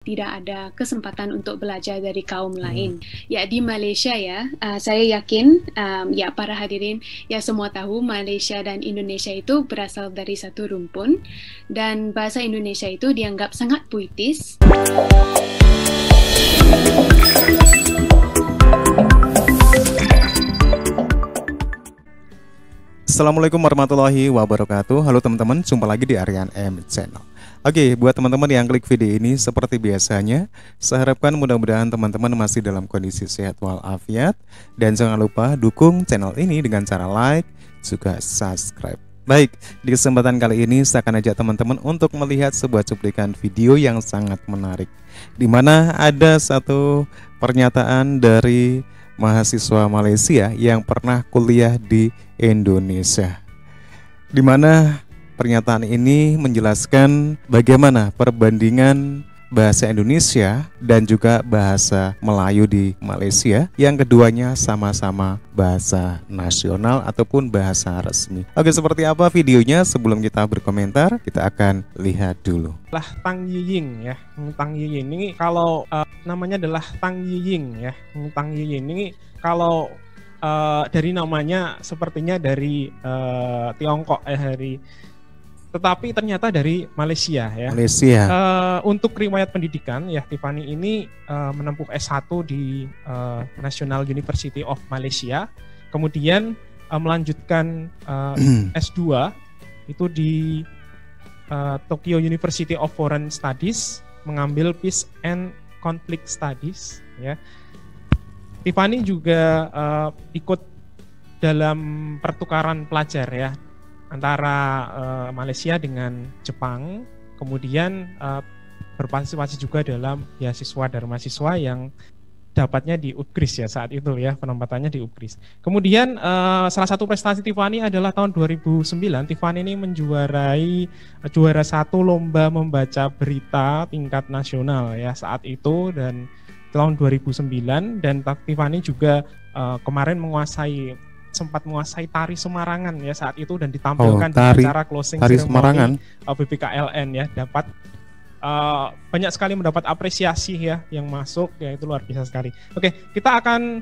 tidak ada kesempatan untuk belajar dari kaum lain. Ya, di Malaysia ya, saya yakin ya para hadirin ya semua tahu Malaysia dan Indonesia itu berasal dari satu rumpun, dan bahasa Indonesia itu dianggap sangat puitis. Assalamualaikum warahmatullahi wabarakatuh. Halo teman-teman, jumpa lagi di Aryan M Channel. Oke, buat teman-teman yang klik video ini seperti biasanya, saya harapkan mudah-mudahan teman-teman masih dalam kondisi sehat walafiat. Dan jangan lupa dukung channel ini dengan cara like, juga subscribe. Baik, di kesempatan kali ini saya akan ajak teman-teman untuk melihat sebuah cuplikan video yang sangat menarik, di mana ada satu pernyataan dari mahasiswa Malaysia yang pernah kuliah di Indonesia, di mana pernyataan ini menjelaskan bagaimana perbandingan bahasa Indonesia dan juga bahasa Melayu di Malaysia, yang keduanya sama-sama bahasa nasional ataupun bahasa resmi. Oke, seperti apa videonya? Sebelum kita berkomentar, kita akan lihat dulu. Tang Yiying ya, Tang Yiying ini kalau namanya adalah Tang Yiying ya, Tang Yiying ini kalau dari namanya sepertinya dari Tiongkok tetapi ternyata dari Malaysia ya. Malaysia. Untuk riwayat pendidikan ya, Tiffany ini menempuh S1 di National University of Malaysia, kemudian melanjutkan S2 itu di Tokyo University of Foreign Studies, mengambil Peace and Conflict Studies ya. Tiffany juga ikut dalam pertukaran pelajar ya antara Malaysia dengan Jepang, kemudian berpartisipasi juga dalam beasiswa dan mahasiswa yang dapatnya di UPGRIS ya saat itu ya, penempatannya di UPGRIS. Kemudian salah satu prestasi Tiffany adalah tahun 2009, Tiffany ini menjuarai juara satu lomba membaca berita tingkat nasional ya saat itu, dan tahun 2009, dan Tiffany juga kemarin sempat menguasai tari Semarangan ya saat itu, dan ditampilkan di acara closing ceremony BPKLN ya, dapat banyak sekali mendapat apresiasi ya yang masuk ya, itu luar biasa sekali. Oke, kita akan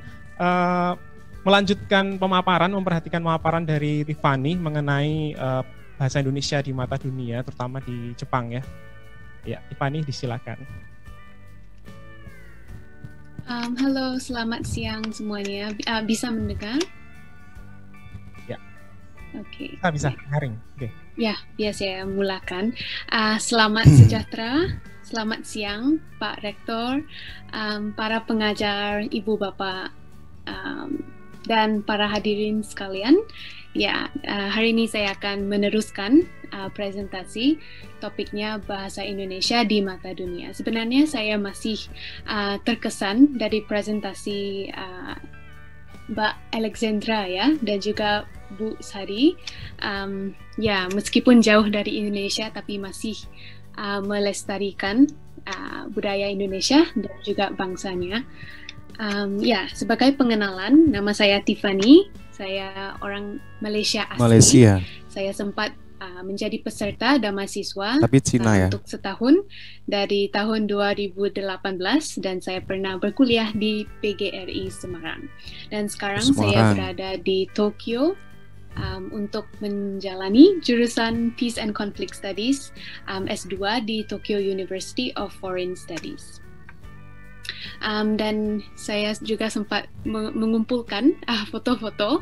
melanjutkan memperhatikan pemaparan dari Tiffany mengenai bahasa Indonesia di mata dunia, terutama di Jepang ya. Ya, Tiffany disilakan. Halo, selamat siang semuanya. Bisa mendengar? Oke. Bisa haring. Oke. Ya, biasa saya mulakan. Selamat sejahtera, selamat siang Pak Rektor, para pengajar, Ibu Bapak, dan para hadirin sekalian. Ya, hari ini saya akan meneruskan presentasi topiknya bahasa Indonesia di mata dunia. Sebenarnya saya masih terkesan dari presentasi Mbak Alexandra ya, dan juga Bu Sari. Ya, meskipun jauh dari Indonesia tapi masih melestarikan budaya Indonesia dan juga bangsanya. Ya, sebagai pengenalan, nama saya Tiffany. Saya orang Malaysia asli. Malaysia. Saya sempat menjadi peserta dan mahasiswa tapi Cina ya, untuk setahun dari tahun 2018, dan saya pernah berkuliah di PGRI Semarang, dan sekarang saya berada di Tokyo untuk menjalani jurusan Peace and Conflict Studies S2 di Tokyo University of Foreign Studies. Dan saya juga sempat mengumpulkan foto-foto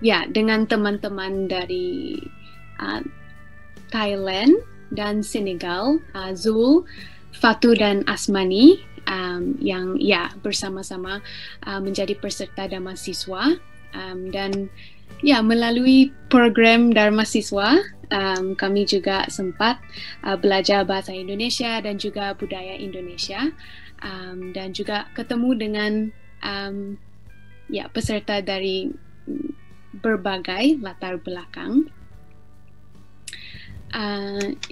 ya dengan teman-teman dari Thailand dan Senegal, Zul, Fatu dan Asmani, yang ya bersama-sama menjadi peserta dan mahasiswa, dan ya melalui program Dharma Siswa kami juga sempat belajar bahasa Indonesia dan juga budaya Indonesia, dan juga ketemu dengan ya peserta dari berbagai latar belakang.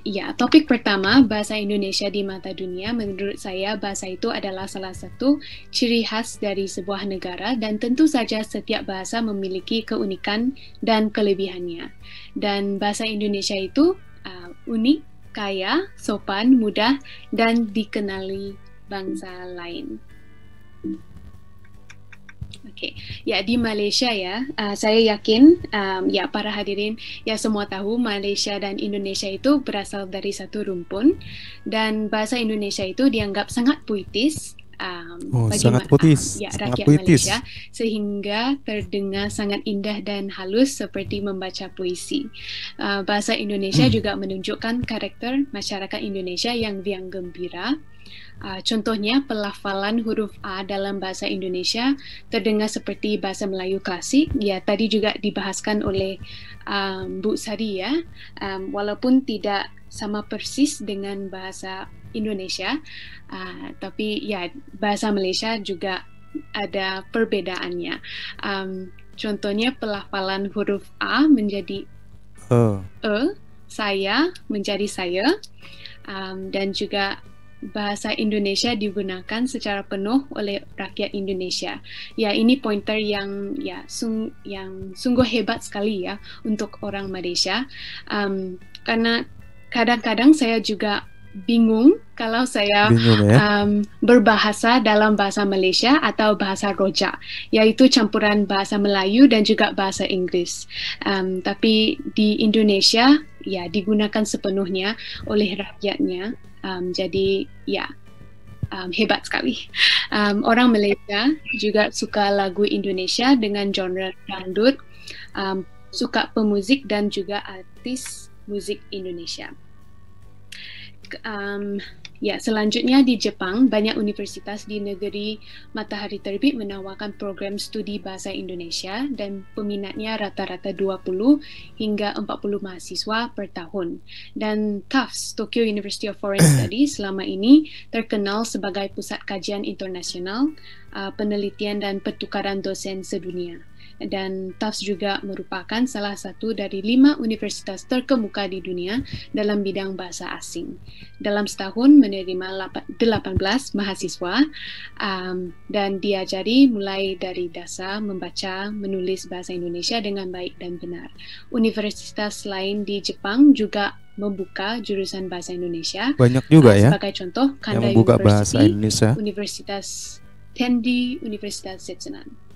Ya, topik pertama, bahasa Indonesia di mata dunia. Menurut saya, bahasa itu adalah salah satu ciri khas dari sebuah negara, dan tentu saja setiap bahasa memiliki keunikan dan kelebihannya. Dan bahasa Indonesia itu unik kaya, sopan, mudah, dan dikenali bangsa lain. Oke, ya di Malaysia ya, saya yakin ya para hadirin ya semua tahu Malaysia dan Indonesia itu berasal dari satu rumpun, dan bahasa Indonesia itu dianggap sangat puitis bagi sangat puitis, ya, sangat rakyat puitis. Malaysia, sehingga terdengar sangat indah dan halus seperti membaca puisi. Bahasa Indonesia juga menunjukkan karakter masyarakat Indonesia yang riang gembira. Contohnya pelafalan huruf A dalam bahasa Indonesia terdengar seperti bahasa Melayu klasik. Ya, tadi juga dibahaskan oleh Bu Sari ya. Walaupun tidak sama persis dengan bahasa Indonesia, tapi ya bahasa Malaysia juga ada perbedaannya. Contohnya pelafalan huruf A menjadi saya menjadi saya, dan juga bahasa Indonesia digunakan secara penuh oleh rakyat Indonesia. Ya, ini pointer yang sungguh hebat sekali ya untuk orang Malaysia. Karena kadang-kadang saya juga bingung kalau saya berbahasa dalam bahasa Malaysia atau bahasa Rojak, yaitu campuran bahasa Melayu dan juga bahasa Inggris. Tapi di Indonesia ya digunakan sepenuhnya oleh rakyatnya. Jadi ya hebat sekali. Orang Malaysia juga suka lagu Indonesia dengan genre dangdut, suka pemuzik dan juga artis musik Indonesia. Ya, selanjutnya di Jepang, banyak universitas di negeri matahari terbit menawarkan program studi bahasa Indonesia dan peminatnya rata-rata 20 hingga 40 mahasiswa per tahun. Dan Tufts, Tokyo University of Foreign Studies, selama ini terkenal sebagai pusat kajian internasional, penelitian dan pertukaran dosen sedunia. Dan Tufts juga merupakan salah satu dari 5 universitas terkemuka di dunia dalam bidang bahasa asing. Dalam setahun menerima 18 mahasiswa dan diajari mulai dari dasar membaca, menulis bahasa Indonesia dengan baik dan benar. Universitas lain di Jepang juga membuka jurusan bahasa Indonesia. Banyak juga ya. Sebagai contoh, Kanda yang membuka University, bahasa Indonesia. Universitas Tendi, Universitas Setsunan.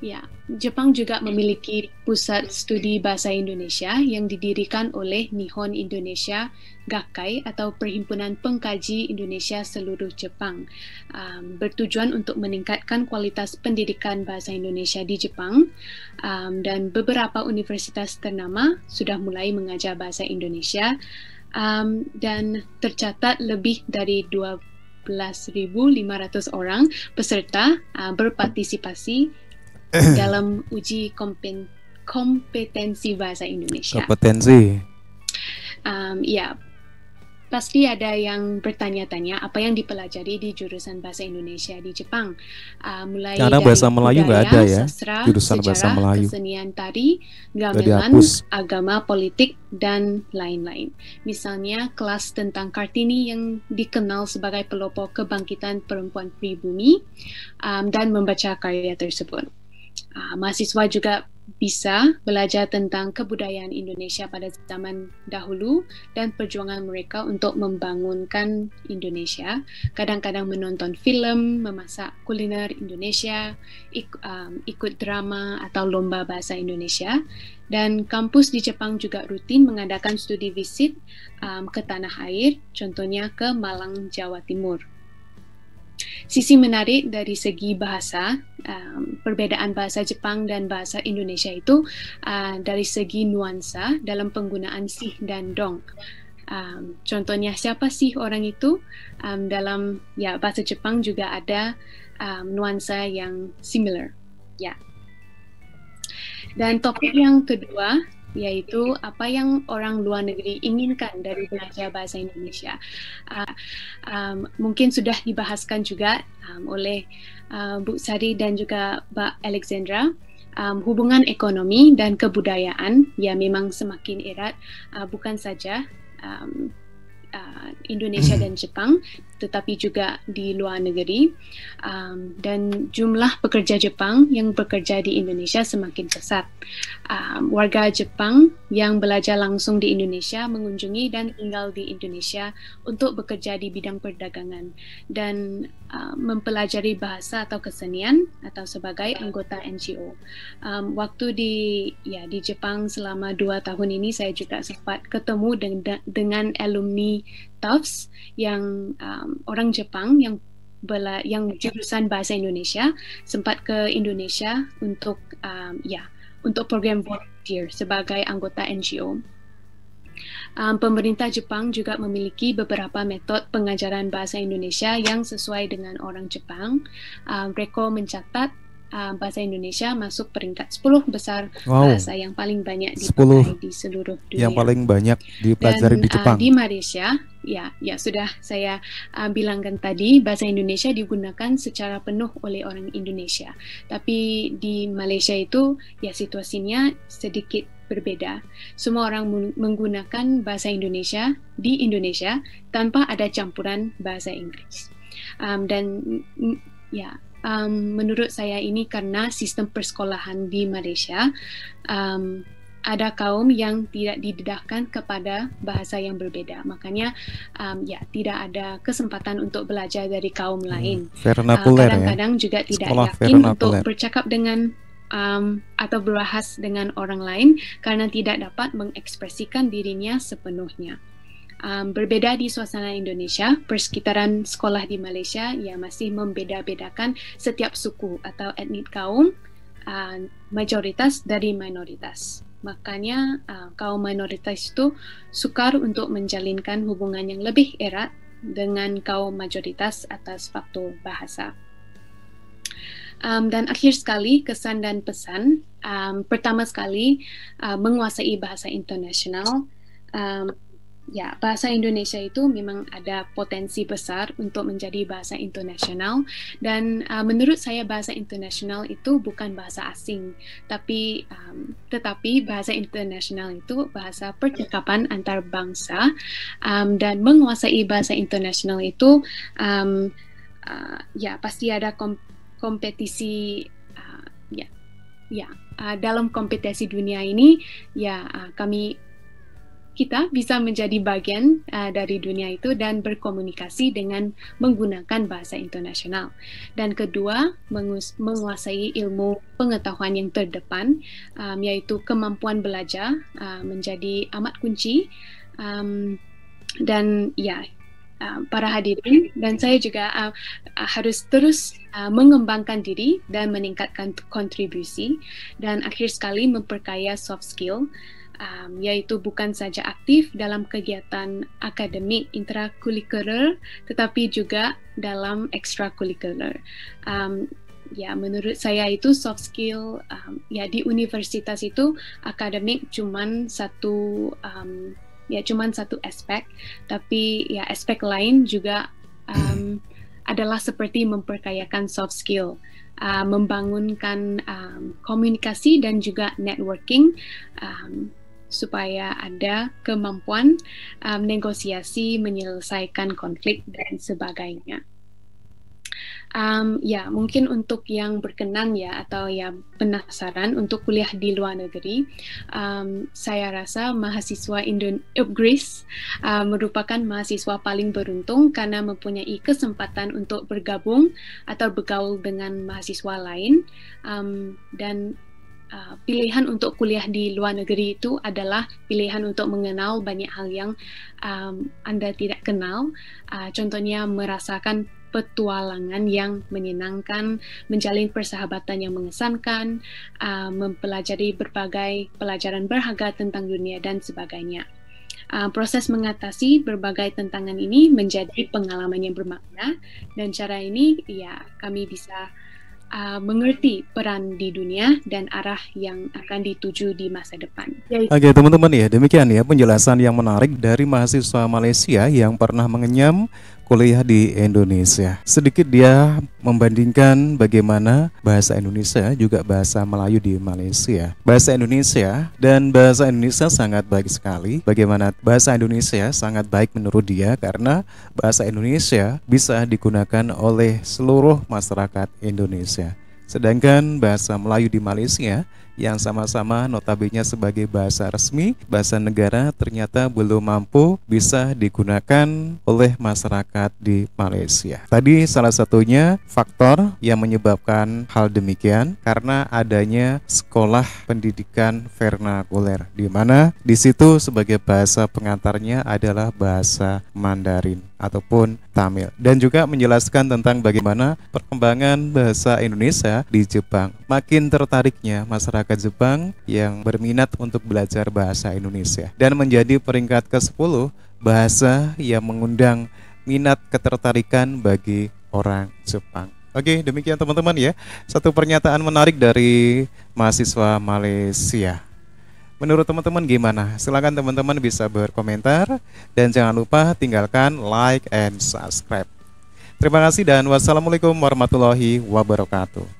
Ya, Jepang juga memiliki pusat studi bahasa Indonesia yang didirikan oleh Nihon Indonesia Gakkai atau Perhimpunan Pengkaji Indonesia Seluruh Jepang, bertujuan untuk meningkatkan kualitas pendidikan bahasa Indonesia di Jepang, dan beberapa universitas ternama sudah mulai mengajar bahasa Indonesia, dan tercatat lebih dari 12.500 orang peserta berpartisipasi dalam uji kompetensi bahasa Indonesia. Kompetensi. Ya, pasti ada yang bertanya-tanya apa yang dipelajari di jurusan bahasa Indonesia di Jepang. Mulai karena dari bahasa Melayu nggak ada ya, sastra, jurusan sejarah, bahasa Melayu. Kesenian tari, gamelan, agama, politik, dan lain-lain. Misalnya kelas tentang Kartini yang dikenal sebagai pelopor kebangkitan perempuan pribumi, dan membaca karya tersebut. Mahasiswa juga bisa belajar tentang kebudayaan Indonesia pada zaman dahulu dan perjuangan mereka untuk membangunkan Indonesia. Kadang-kadang menonton film, memasak kuliner Indonesia, ikut drama atau lomba bahasa Indonesia. Dan kampus di Jepang juga rutin mengadakan studi visit ke tanah air, contohnya ke Malang, Jawa Timur. Sisi menarik dari segi bahasa, perbedaan bahasa Jepang dan bahasa Indonesia itu dari segi nuansa dalam penggunaan sih dan dong. Contohnya siapa sih orang itu, dalam ya bahasa Jepang juga ada nuansa yang similar. Ya. Dan topik yang kedua yaitu apa yang orang luar negeri inginkan dari belajar bahasa Indonesia. Mungkin sudah dibahaskan juga oleh Bu Sari dan juga Mbak Alexandra. Hubungan ekonomi dan kebudayaan ya memang semakin erat, bukan saja Indonesia dan Jepang, tetapi juga di luar negeri, dan jumlah pekerja Jepang yang bekerja di Indonesia semakin pesat. Warga Jepang yang belajar langsung di Indonesia mengunjungi dan tinggal di Indonesia untuk bekerja di bidang perdagangan dan mempelajari bahasa atau kesenian atau sebagai anggota NGO. Waktu di Jepang selama 2 tahun ini, saya juga sempat ketemu dengan alumni Tufts yang orang Jepang yang jurusan bahasa Indonesia, sempat ke Indonesia untuk program volunteer sebagai anggota NGO. Pemerintah Jepang juga memiliki beberapa metode pengajaran bahasa Indonesia yang sesuai dengan orang Jepang. Reko mencatat bahasa Indonesia masuk peringkat 10 besar bahasa yang paling banyak dipakai di seluruh dunia. Yang paling banyak dipelajari di Jepang. Di Malaysia, sudah saya bilangkan tadi, bahasa Indonesia digunakan secara penuh oleh orang Indonesia. Tapi di Malaysia itu situasinya sedikit berbeda. Semua orang menggunakan bahasa Indonesia di Indonesia tanpa ada campuran bahasa Inggris. Menurut saya ini karena sistem persekolahan di Malaysia ada kaum yang tidak didedahkan kepada bahasa yang berbeda, makanya tidak ada kesempatan untuk belajar dari kaum lain. Kadang-kadang juga tidak yakin untuk bercakap dengan atau berbahas dengan orang lain karena tidak dapat mengekspresikan dirinya sepenuhnya. Berbeda di suasana Indonesia, persekitaran sekolah di Malaysia masih membeda-bedakan setiap suku atau etnik kaum, majoritas dari minoritas. Makanya kaum minoritas itu sukar untuk menjalinkan hubungan yang lebih erat dengan kaum majoritas atas faktor bahasa. Dan akhir sekali, kesan dan pesan. Pertama sekali, menguasai bahasa internasional. Bahasa Indonesia itu memang ada potensi besar untuk menjadi bahasa internasional, dan menurut saya bahasa internasional itu bukan bahasa asing, tetapi bahasa internasional itu bahasa percakapan antar bangsa, dan menguasai bahasa internasional itu pasti ada kompetisi. Dalam kompetisi dunia ini kita bisa menjadi bagian dari dunia itu dan berkomunikasi dengan menggunakan bahasa internasional. Dan kedua, menguasai ilmu pengetahuan yang terdepan, yaitu kemampuan belajar menjadi amat kunci. Para hadirin dan saya juga harus terus mengembangkan diri dan meningkatkan kontribusi, dan akhir sekali memperkaya soft skill, yaitu bukan saja aktif dalam kegiatan akademik intrakurikuler tetapi juga dalam ekstrakurikuler. Menurut saya itu soft skill di universitas itu akademik cuman satu aspek, tapi aspek lain juga adalah seperti memperkayakan soft skill, membangunkan komunikasi dan juga networking, supaya ada kemampuan negosiasi, menyelesaikan konflik dan sebagainya. Mungkin untuk yang berkenan atau penasaran untuk kuliah di luar negeri, saya rasa mahasiswa Greece merupakan mahasiswa paling beruntung karena mempunyai kesempatan untuk bergabung atau bergaul dengan mahasiswa lain, dan pilihan untuk kuliah di luar negeri itu adalah pilihan untuk mengenal banyak hal yang Anda tidak kenal, contohnya merasakan petualangan yang menyenangkan, menjalin persahabatan yang mengesankan, mempelajari berbagai pelajaran berharga tentang dunia dan sebagainya. Proses mengatasi berbagai tantangan ini menjadi pengalaman yang bermakna, dan cara ini kami bisa mengerti peran di dunia dan arah yang akan dituju di masa depan. Oke teman-teman, demikian penjelasan yang menarik dari mahasiswa Malaysia yang pernah mengenyam kuliah di Indonesia. Sedikit dia membandingkan bagaimana bahasa Indonesia juga bahasa Melayu di Malaysia. Bahasa Indonesia dan bahasa Indonesia sangat baik sekali. Bagaimana bahasa Indonesia sangat baik menurut dia karena bahasa Indonesia bisa digunakan oleh seluruh masyarakat Indonesia. Sedangkan bahasa Melayu di Malaysia yang sama-sama notabene sebagai bahasa resmi, bahasa negara ternyata belum mampu bisa digunakan oleh masyarakat di Malaysia. Tadi salah satunya faktor yang menyebabkan hal demikian karena adanya sekolah pendidikan vernakuler, di mana di situ sebagai bahasa pengantarnya adalah bahasa Mandarin ataupun Tamil, dan juga menjelaskan tentang bagaimana perkembangan bahasa Indonesia di Jepang. Makin tertariknya masyarakat Jepang yang berminat untuk belajar bahasa Indonesia dan menjadi peringkat ke-10 bahasa yang mengundang minat ketertarikan bagi orang Jepang. Oke, demikian teman-teman ya. Satu pernyataan menarik dari mahasiswa Malaysia. Menurut teman-teman gimana? Silakan teman-teman bisa berkomentar dan jangan lupa tinggalkan like and subscribe. Terima kasih dan wassalamualaikum warahmatullahi wabarakatuh.